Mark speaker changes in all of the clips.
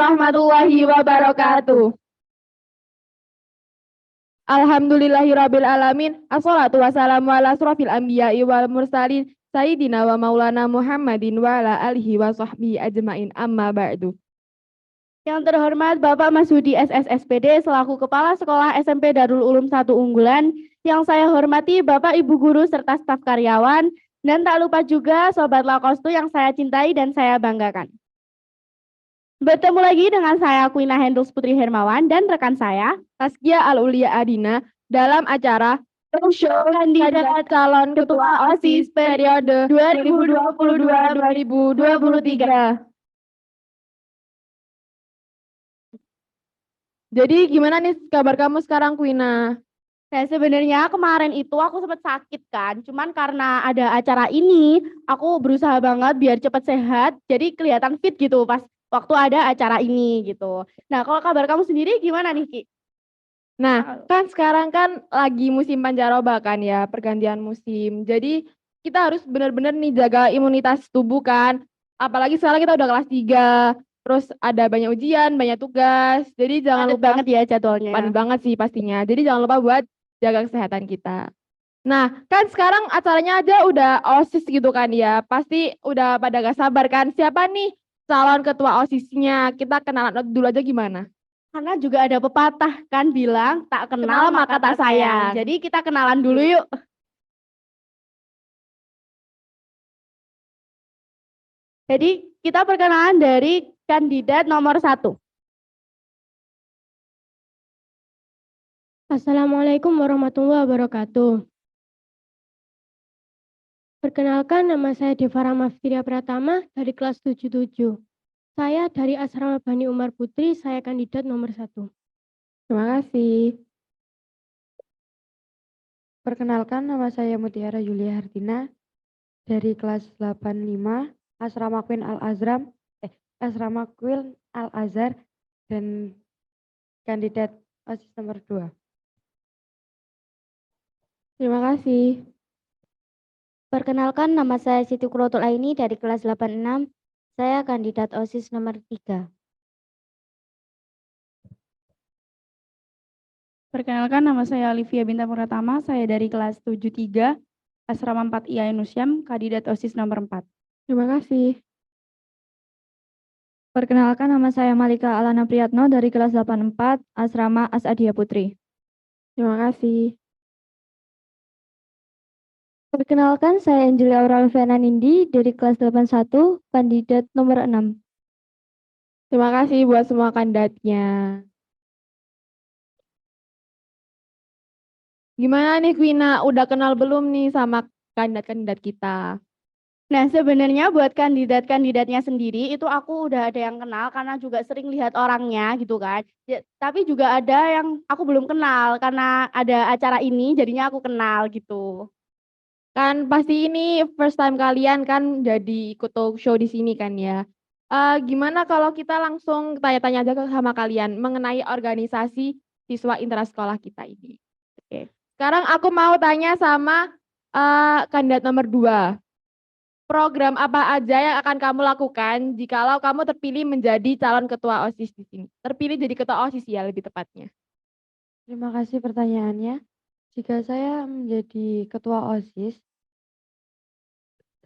Speaker 1: warahmatullahi wabarakatuh. Alhamdulillahirabbil alamin. Assalatu wassalamu ala asrofil anbiya'i wal mursalin sayyidina wa maulana Muhammadin wa ala alihi wa sahbihi ajmain, amma ba'du. Yang terhormat Bapak Masudi SSSPD selaku Kepala Sekolah SMP Darul Ulum 1 Unggulan, yang saya hormati Bapak Ibu Guru serta staf karyawan, dan tak lupa juga Sobat Lakostu yang saya cintai dan saya banggakan. Bertemu lagi dengan saya Quina Hendrus Putri Hermawan dan rekan saya Taskia Al-Ulia Adina dalam acara Talkshow Kandidat Calon Ketua OSIS periode 2022-2023. Jadi gimana nih kabar kamu sekarang, Quina? Nah, sebenarnya kemarin itu aku sempat sakit kan, cuman karena ada acara ini, aku berusaha banget biar cepat sehat, jadi kelihatan fit gitu pas waktu ada acara ini gitu. Nah, kalau kabar kamu sendiri gimana nih, Ki? Nah, kan sekarang kan lagi musim pancaroba kan ya, pergantian musim. Jadi kita harus benar-benar nih jaga imunitas tubuh kan. Apalagi sekarang kita udah kelas 3. Terus ada banyak ujian, banyak tugas. Jadi jangan lupa banget ya jadwalnya. Padat banget sih pastinya. Jadi jangan lupa buat jaga kesehatan kita. Nah, kan sekarang acaranya aja udah OSIS gitu kan ya. Pasti udah pada gak sabar kan. Siapa nih calon ketua OSISnya? Kita kenalan dulu aja gimana? Karena juga ada pepatah kan bilang tak kenal maka tak sayang. Jadi kita kenalan dulu yuk. Jadi kita perkenalan dari kandidat nomor 1.
Speaker 2: Assalamualaikum warahmatullahi wabarakatuh. Perkenalkan, nama saya Devara Maftiria Pratama dari kelas 77. Saya dari Asrama Bani Umar Putri, saya kandidat nomor 1.
Speaker 1: Terima kasih. Perkenalkan, nama saya Mutiara Yulia Hartina dari kelas 85 Asrama Queen Al-Azhar dan kandidat OSIS nomor 2. Terima kasih.
Speaker 3: Perkenalkan, nama saya Siti Kurotul Aini dari kelas 86. Saya kandidat OSIS nomor 3.
Speaker 4: Perkenalkan, nama saya Olivia Bintang Pratama, saya dari kelas 73, Asrama 4 IAIN Usyam, kandidat OSIS nomor 4.
Speaker 1: Terima kasih.
Speaker 5: Perkenalkan, nama saya Malika Alana Priyatno dari kelas 84, Asrama Asadia Putri.
Speaker 1: Terima kasih.
Speaker 5: Perkenalkan, saya Angelia Aurel Nindi dari kelas 81, kandidat nomor 6.
Speaker 1: Terima kasih buat semua kandidatnya. Gimana nih Quina, udah kenal belum nih sama kandidat-kandidat kita?
Speaker 2: Nah, sebenarnya buat kandidat-kandidatnya sendiri itu aku udah ada yang kenal karena juga sering lihat orangnya gitu kan. Ya, tapi juga ada yang aku belum kenal karena ada acara ini jadinya aku kenal gitu.
Speaker 1: Kan pasti ini first time kalian kan jadi ikut talk show di sini kan ya. Gimana kalau kita langsung tanya-tanya aja sama kalian mengenai organisasi siswa intrasekolah kita ini. Oke. Sekarang aku mau tanya sama kandidat nomor 2. Program apa aja yang akan kamu lakukan jikalau kamu terpilih menjadi calon ketua OSIS di sini? Terpilih jadi ketua OSIS ya lebih tepatnya.
Speaker 6: Terima kasih pertanyaannya. Jika saya menjadi ketua OSIS,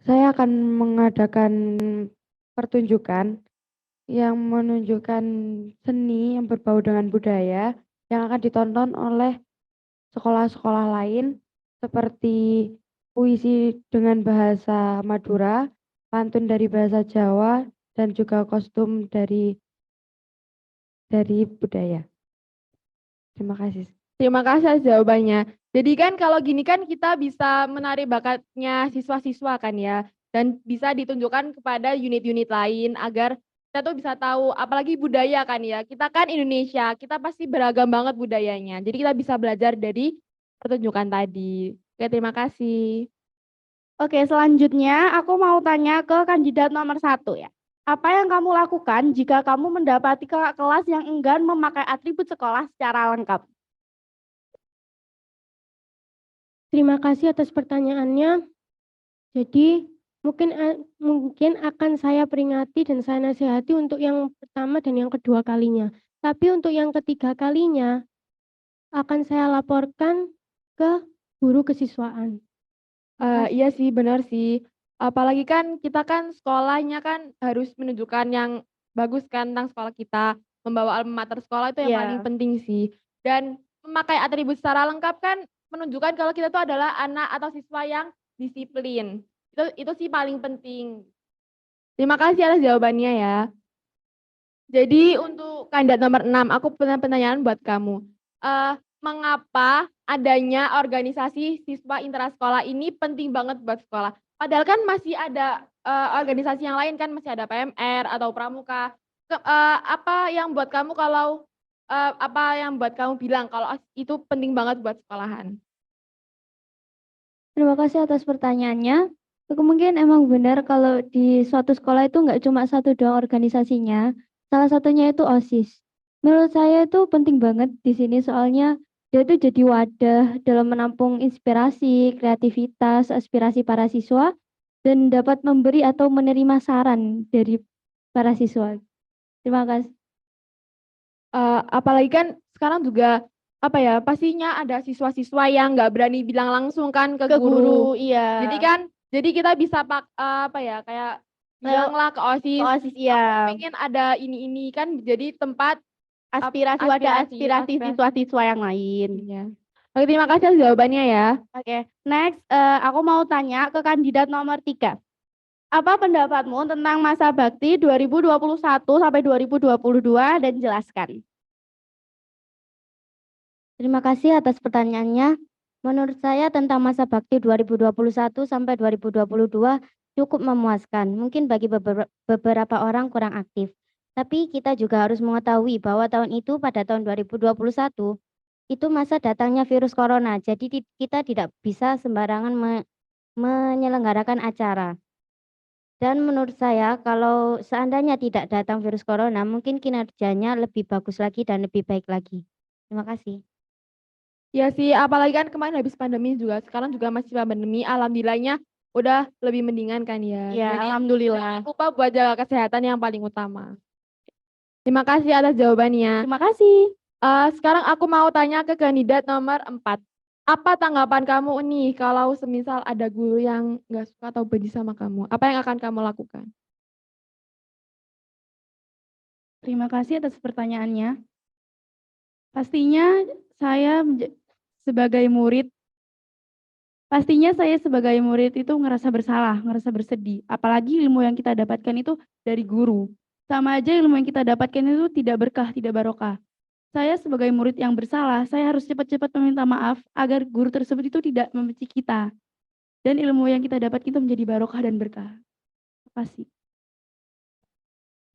Speaker 6: saya akan mengadakan pertunjukan yang menunjukkan seni yang berbau dengan budaya yang akan ditonton oleh sekolah-sekolah lain seperti puisi dengan bahasa Madura, pantun dari bahasa Jawa, dan juga kostum dari budaya. Terima kasih.
Speaker 1: Terima kasih atas jawabannya. Jadi kan kalau gini kan kita bisa menarik bakatnya siswa-siswa kan ya. Dan bisa ditunjukkan kepada unit-unit lain agar kita tuh bisa tahu, apalagi budaya kan ya. Kita kan Indonesia, kita pasti beragam banget budayanya. Jadi kita bisa belajar dari pertunjukan tadi. Oke, terima kasih.
Speaker 2: Oke, selanjutnya aku mau tanya ke kandidat nomor 1 ya. Apa yang kamu lakukan jika kamu mendapati kakak kelas yang enggan memakai atribut sekolah secara lengkap?
Speaker 5: Terima kasih atas pertanyaannya. Jadi,
Speaker 7: Mungkin akan saya peringati dan saya nasihati untuk yang pertama dan yang kedua kalinya. Tapi untuk yang ketiga kalinya akan saya laporkan ke guru kesiswaan.
Speaker 6: Iya sih, benar sih. Apalagi kan kita kan sekolahnya kan harus menunjukkan yang bagus kan tentang sekolah kita. Membawa alma mater sekolah itu yang
Speaker 1: Iya.
Speaker 6: paling penting sih. Dan memakai atribut secara lengkap kan menunjukkan kalau kita itu adalah anak atau siswa yang disiplin. Itu sih paling penting. Terima kasih atas jawabannya ya. Jadi untuk kandidat nomor 6, aku punya pertanyaan buat kamu. Mengapa adanya organisasi siswa intrasekolah ini penting banget buat sekolah? Padahal kan masih ada organisasi yang lain kan, masih ada PMR atau Pramuka. Apa yang buat kamu bilang kalau itu penting banget buat sekolahan?
Speaker 5: Terima kasih atas pertanyaannya. Mungkin emang benar kalau di suatu sekolah itu nggak cuma satu doang organisasinya. Salah satunya itu OSIS. Menurut saya itu penting banget di sini soalnya dia itu jadi wadah dalam menampung inspirasi, kreativitas, aspirasi para siswa dan dapat memberi atau menerima saran dari para siswa. Terima kasih.
Speaker 6: Apalagi kan sekarang juga pastinya ada siswa-siswa yang nggak berani bilang langsung kan ke guru.
Speaker 1: Iya.
Speaker 6: Jadi kita bisa kayak bilanglah ke OSIS.
Speaker 1: OSIS, iya.
Speaker 6: Pengen ada ini kan jadi tempat
Speaker 1: Aspirasi
Speaker 6: aspirasi.
Speaker 1: siswa-siswa yang lain.
Speaker 6: Iya. Oke, terima kasih atas jawabannya ya.
Speaker 1: Oke, next aku mau tanya ke kandidat nomor 3. Apa pendapatmu tentang masa bakti 2021 sampai 2022 dan jelaskan.
Speaker 3: Terima kasih atas pertanyaannya. Menurut saya tentang masa bakti 2021 sampai 2022 cukup memuaskan. Mungkin bagi beberapa orang kurang aktif. Tapi kita juga harus mengetahui bahwa tahun itu pada tahun 2021 itu masa datangnya virus corona. Jadi kita tidak bisa sembarangan menyelenggarakan acara. Dan menurut saya kalau seandainya tidak datang virus corona, mungkin kinerjanya lebih bagus lagi dan lebih baik lagi. Terima kasih.
Speaker 6: Ya sih, apalagi kan kemarin habis pandemi juga, sekarang juga masih pandemi, alhamdulillahnya udah lebih mendingan kan ya.
Speaker 1: Ya,
Speaker 6: Jadi,
Speaker 1: alhamdulillah.
Speaker 6: jangan lupa buat jaga kesehatan yang paling utama. Terima kasih atas jawabannya.
Speaker 1: Terima kasih.
Speaker 6: Sekarang aku mau tanya ke kandidat nomor 4. Apa tanggapan kamu nih kalau semisal ada guru yang nggak suka atau benci sama kamu? Apa yang akan kamu lakukan?
Speaker 4: Terima kasih atas pertanyaannya. Pastinya saya sebagai murid itu ngerasa bersalah, ngerasa bersedih. Apalagi ilmu yang kita dapatkan itu dari guru. Sama aja ilmu yang kita dapatkan itu tidak berkah, tidak barokah. Saya sebagai murid yang bersalah, saya harus cepat-cepat meminta maaf agar guru tersebut itu tidak membenci kita. Dan ilmu yang kita dapat itu menjadi barokah dan berkah. Terima kasih.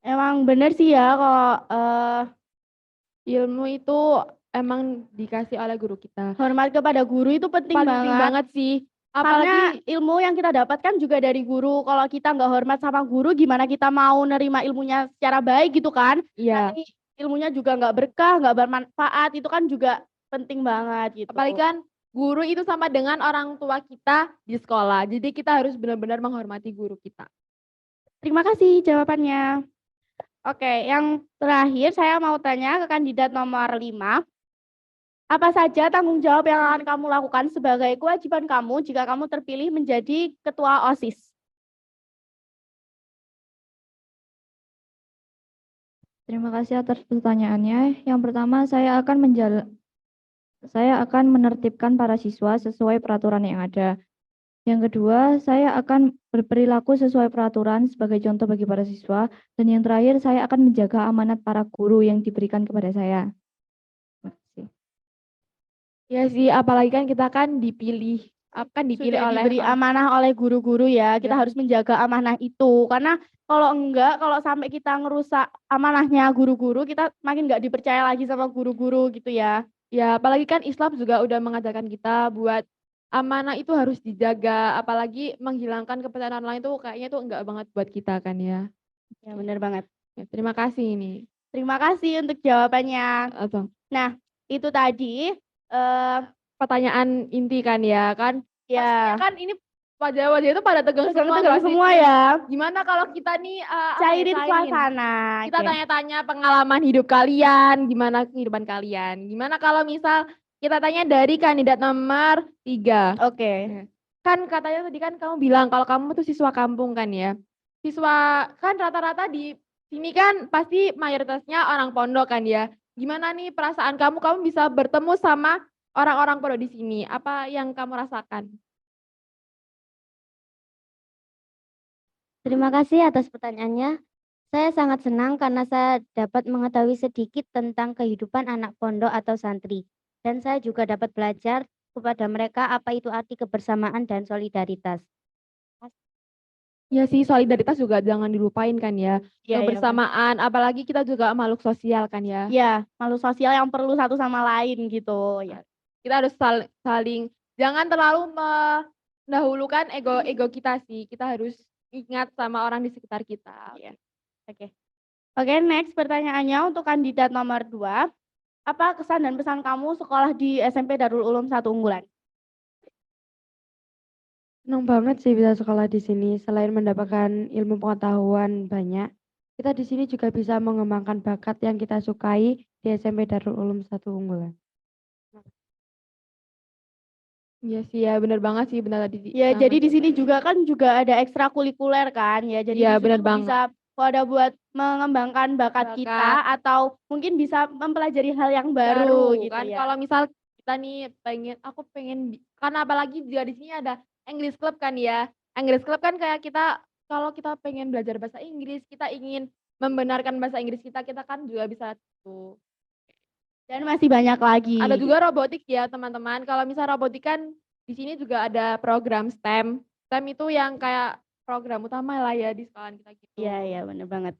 Speaker 1: Emang benar sih ya kalau
Speaker 6: ilmu itu emang dikasih oleh guru kita.
Speaker 1: Hormat kepada guru itu penting
Speaker 6: banget sih.
Speaker 1: Karena ilmu yang kita dapatkan juga dari guru. Kalau kita nggak hormat sama guru, gimana kita mau nerima ilmunya secara baik gitu kan?
Speaker 6: Iya.
Speaker 1: Nanti ilmunya juga nggak berkah, nggak bermanfaat. Itu kan juga penting banget gitu.
Speaker 6: Apalagi kan guru itu sama dengan orang tua kita di sekolah. Jadi kita harus benar-benar menghormati guru kita.
Speaker 1: Terima kasih jawabannya. Oke, yang terakhir saya mau tanya ke kandidat nomor 5. Apa saja tanggung jawab yang akan kamu lakukan sebagai kewajiban kamu jika kamu terpilih menjadi ketua OSIS?
Speaker 5: Terima kasih atas pertanyaannya. Yang pertama, saya akan menertibkan para siswa sesuai peraturan yang ada. Yang kedua, saya akan berperilaku sesuai peraturan sebagai contoh bagi para siswa. Dan yang terakhir, saya akan menjaga amanat para guru yang diberikan kepada saya. Terima kasih.
Speaker 6: Ya sih, apalagi kan kita kan dipilih
Speaker 1: diberi amanah oleh guru-guru ya. Kita harus menjaga amanah itu. Karena kalau sampai kita ngerusak amanahnya guru-guru, kita makin nggak dipercaya lagi sama guru-guru gitu ya.
Speaker 6: Ya, apalagi kan Islam juga udah mengajarkan kita buat amanah itu harus dijaga, apalagi menghilangkan kepercayaan orang lain tuh kayaknya tuh enggak banget buat kita kan ya.
Speaker 1: Ya benar banget.
Speaker 6: Ya, terima kasih ini.
Speaker 1: Terima kasih untuk jawabannya. Nah, itu tadi
Speaker 6: pertanyaan inti kan ya kan.
Speaker 1: Ya.
Speaker 6: Kan ini
Speaker 2: wajah-wajah itu pada tegang semua
Speaker 1: Tegang-tegang
Speaker 2: nggak sih,
Speaker 1: semua
Speaker 2: Queen?
Speaker 1: ya.
Speaker 2: Gimana kalau kita nih
Speaker 1: Cairin suasana.
Speaker 2: kita
Speaker 1: Oke.
Speaker 2: tanya-tanya pengalaman hidup kalian, gimana kehidupan kalian. Gimana kalau misal kita tanya dari kandidat nomor 3.
Speaker 1: Oke.
Speaker 2: Kan katanya tadi kan kamu bilang kalau kamu tuh siswa kampung kan ya. Siswa kan rata-rata di sini kan pasti mayoritasnya orang pondok kan ya. Gimana nih perasaan kamu? Kamu bisa bertemu sama orang-orang pondok di sini. Apa yang kamu rasakan?
Speaker 3: Terima kasih atas pertanyaannya. Saya sangat senang karena saya dapat mengetahui sedikit tentang kehidupan anak pondok atau santri. Dan saya juga dapat belajar kepada mereka apa itu arti kebersamaan dan solidaritas.
Speaker 2: Ya sih, solidaritas juga jangan dilupain kan ya.
Speaker 1: Iya,
Speaker 2: Kebersamaan, apalagi kita juga makhluk sosial kan ya.
Speaker 1: Iya, makhluk sosial yang perlu satu sama lain gitu ya.
Speaker 2: Kita harus saling jangan terlalu mendahulukan ego kita sih. Kita harus ingat sama orang di sekitar kita.
Speaker 1: Iya. Oke. Oke, next pertanyaannya untuk kandidat nomor 2. Apa kesan dan pesan kamu sekolah di SMP Darul Ulum 1 Unggulan?
Speaker 6: Senang banget sih bisa sekolah di sini. Selain mendapatkan ilmu pengetahuan banyak, kita di sini juga bisa mengembangkan bakat yang kita sukai di SMP Darul Ulum 1 Unggulan.
Speaker 2: Iya sih ya, benar banget sih, benar tadi.
Speaker 1: Ya, jadi di sini juga kan juga ada ekstrakurikuler kan ya. Jadi
Speaker 2: Iya,
Speaker 1: di situ
Speaker 2: benar banget.
Speaker 1: bisa ada buat mengembangkan bakat kita atau mungkin bisa mempelajari hal yang baru gitu
Speaker 2: kan.
Speaker 1: ya.
Speaker 2: Kalau misal kita nih aku pengen karena apalagi juga di sini ada English Club kan ya. English Club kan kayak kita kalau kita pengen belajar bahasa Inggris, kita ingin membenarkan bahasa Inggris kita kan juga bisa tuh.
Speaker 1: Dan masih banyak lagi.
Speaker 2: Ada juga robotik ya teman-teman. Kalau misal robotik kan di sini juga ada program STEM. STEM itu yang kayak program utama lah ya di sekolah kita gitu.
Speaker 1: Iya, iya, benar banget.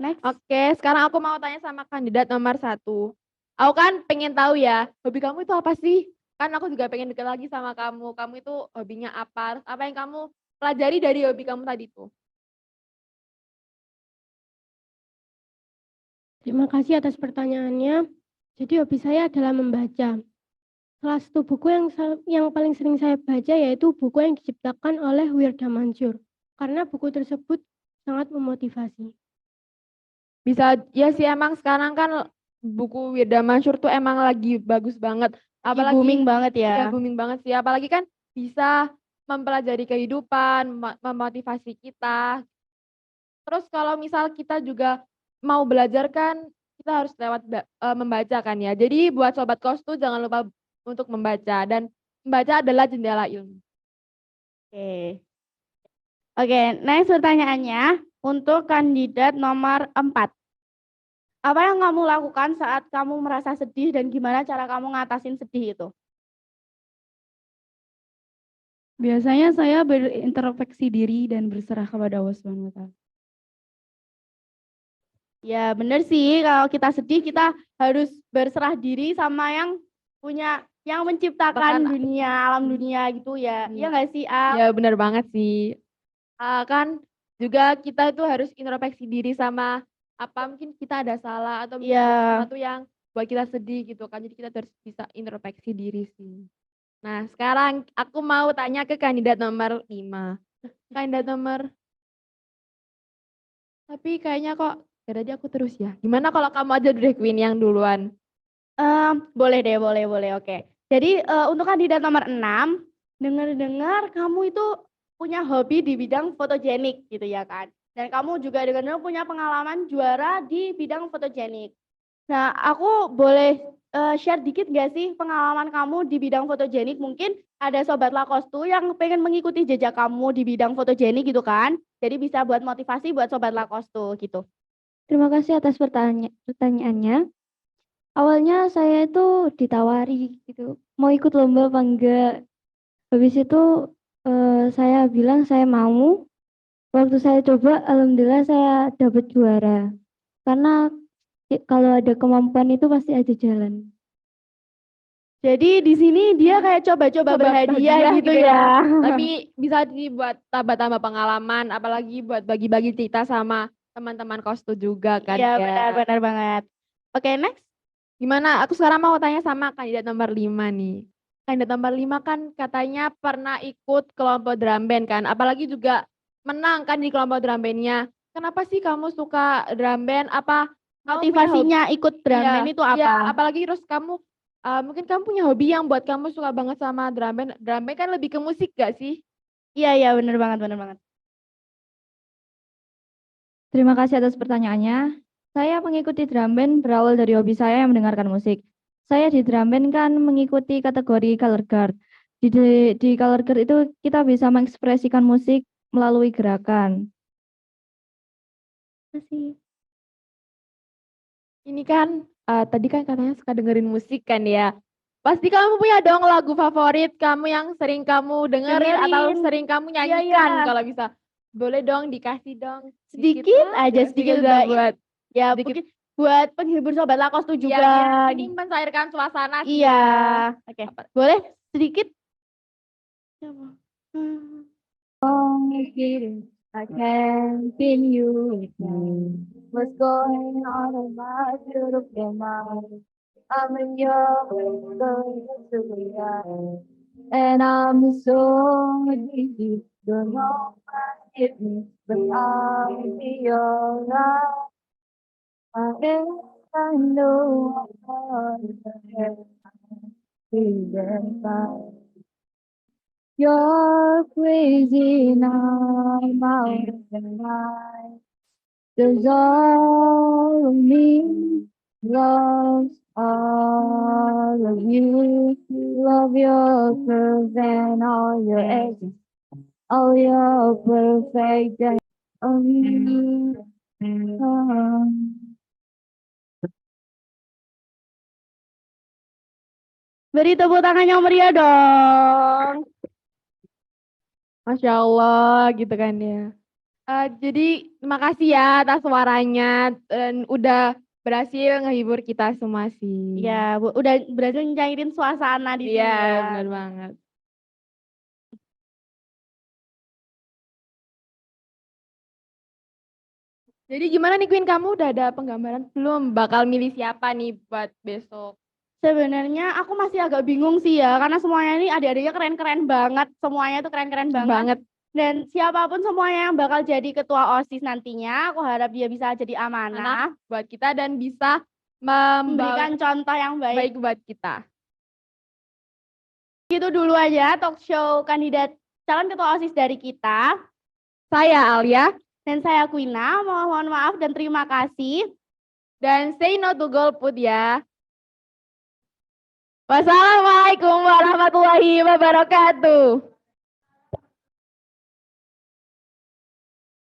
Speaker 1: Next.
Speaker 2: Oke, sekarang aku mau tanya sama kandidat nomor 1. Aku kan pengen tahu ya, hobi kamu itu apa sih? Kan aku juga pengen deket lagi sama kamu. Kamu itu hobinya apa? Terus apa yang kamu pelajari dari hobi kamu tadi tuh?
Speaker 7: Terima kasih atas pertanyaannya. Jadi hobi saya adalah membaca. Salah satu buku yang paling sering saya baca yaitu buku yang diciptakan oleh Wirda Mansur. Karena buku tersebut sangat memotivasi.
Speaker 2: Bisa, ya sih emang sekarang kan buku Wirda Mansur tuh emang lagi bagus banget. Apalagi
Speaker 1: booming banget ya.
Speaker 2: Ya booming banget sih, apalagi kan bisa mempelajari kehidupan, memotivasi kita. Terus kalau misal kita juga mau belajar kan kita harus lewat membaca kan ya. Jadi buat sobat kos tuh jangan lupa untuk membaca dan membaca adalah jendela ilmu.
Speaker 1: Oke, next pertanyaannya untuk kandidat nomor 4. Apa yang kamu lakukan saat kamu merasa sedih dan gimana cara kamu ngatasin sedih itu?
Speaker 4: Biasanya saya berintrospeksi diri dan berserah kepada Allah SWT.
Speaker 1: Ya bener sih, kalau kita sedih kita harus berserah diri sama yang punya, yang menciptakan dunia, alam dunia gitu ya. Iya nggak sih,
Speaker 2: Ya benar banget sih. Kan juga kita itu harus introspeksi diri sama apa mungkin kita ada salah atau sesuatu yang buat kita sedih gitu kan. Jadi kita harus bisa introspeksi diri sih. Nah sekarang aku mau tanya ke kandidat nomor 5. Kandidat nomor, tapi kayaknya kok jadi aku terus ya. Gimana kalau kamu aja deh Queen yang duluan?
Speaker 1: Boleh deh, boleh, oke. Jadi untuk kandidat nomor 6, dengar-dengar kamu itu punya hobi di bidang fotogenik gitu ya kan. Dan kamu juga dengar-dengar punya pengalaman juara di bidang fotogenik. Nah, aku boleh share dikit gak sih pengalaman kamu di bidang fotogenik? Mungkin ada Sobat Lakostu yang pengen mengikuti jejak kamu di bidang fotogenik gitu kan. Jadi bisa buat motivasi buat Sobat Lakostu gitu.
Speaker 5: Terima kasih atas pertanyaannya. Awalnya saya itu ditawari gitu, mau ikut lomba apa enggak. Habis itu saya bilang saya mau. Waktu saya coba, alhamdulillah saya dapat juara. Karena kalau ada kemampuan itu pasti ada jalan.
Speaker 1: Jadi di sini dia kayak coba-coba berhadiah gitu ya.
Speaker 2: Tapi bisa dibuat tambah-tambah pengalaman, apalagi buat bagi-bagi cerita sama teman-teman kostu juga kan.
Speaker 1: Iya benar banget. Oke, next.
Speaker 2: Gimana? Aku sekarang mau tanya sama kandidat nomor 5 nih. kandidat nomor 5 kan katanya pernah ikut kelompok drum band kan, apalagi juga menang kan di kelompok drum bandnya. Kenapa sih kamu suka drum band? Apa kamu punya
Speaker 1: Motivasinya ikut drum
Speaker 2: Iya,
Speaker 1: band itu
Speaker 2: iya,
Speaker 1: apa?
Speaker 2: apalagi terus kamu mungkin kamu punya hobi yang buat kamu suka banget sama drum band. Drum band kan lebih ke musik gak sih?
Speaker 1: Iya, bener banget, bener banget.
Speaker 5: Terima kasih atas pertanyaannya. Saya mengikuti drum band berawal dari hobi saya yang mendengarkan musik. Saya di drum band kan mengikuti kategori color guard. Di color guard itu kita bisa mengekspresikan musik melalui gerakan. Terima kasih.
Speaker 2: Ini kan tadi kan katanya suka dengerin musik kan ya. Pasti kamu punya dong lagu favorit kamu yang sering kamu dengerin atau
Speaker 1: Dengerin.
Speaker 2: sering kamu
Speaker 1: Iya,
Speaker 2: nyanyikan
Speaker 1: iya.
Speaker 2: kalau bisa. Boleh dong dikasih dong
Speaker 1: Sedikit
Speaker 2: lah,
Speaker 1: aja,
Speaker 2: ya,
Speaker 1: sedikit
Speaker 2: dong
Speaker 1: udah
Speaker 2: buat
Speaker 1: ya
Speaker 2: sedikit.
Speaker 1: mungkin buat penghibur sobat Lakos tuh juga.
Speaker 2: Iya, ini mencairkan suasana sih
Speaker 1: Iya.
Speaker 2: ya.
Speaker 1: Oke. Boleh sedikit?
Speaker 5: I can't pin you down. What's going on in my beautiful mind? I'm in your world, and I'm so easy. Don't know what it means, but I'll be alright. I know I'm feeling fine. You're crazy now, I'm out of the line. There's all of me, loves all of you. Love your curves and all your edges, all your perfect days.
Speaker 1: Beri tepuk tangan yang meriah dong.
Speaker 2: Masya Allah gitu kan ya. Jadi terima kasih ya atas suaranya dan udah berhasil ngehibur kita semua sih.
Speaker 1: Ya, udah berhasil nyairin suasana di sini
Speaker 2: Iya,
Speaker 1: ya.
Speaker 2: benar banget. Jadi gimana nih Queen, kamu udah ada penggambaran belum bakal milih siapa nih buat besok?
Speaker 1: Sebenarnya aku masih agak bingung sih ya, karena semuanya ini adik-adiknya keren-keren banget, semuanya tuh keren-keren banget. Dan siapapun semuanya yang bakal jadi ketua OSIS nantinya, aku harap dia bisa jadi amanah
Speaker 2: buat kita dan bisa
Speaker 1: memberikan contoh yang
Speaker 2: baik buat kita.
Speaker 1: Itu dulu aja talk show kandidat calon ketua OSIS dari kita.
Speaker 2: Saya Alia.
Speaker 1: Dan saya Quina, mohon maaf dan terima kasih.
Speaker 2: Dan say no to golput ya. Wassalamualaikum warahmatullahi wabarakatuh.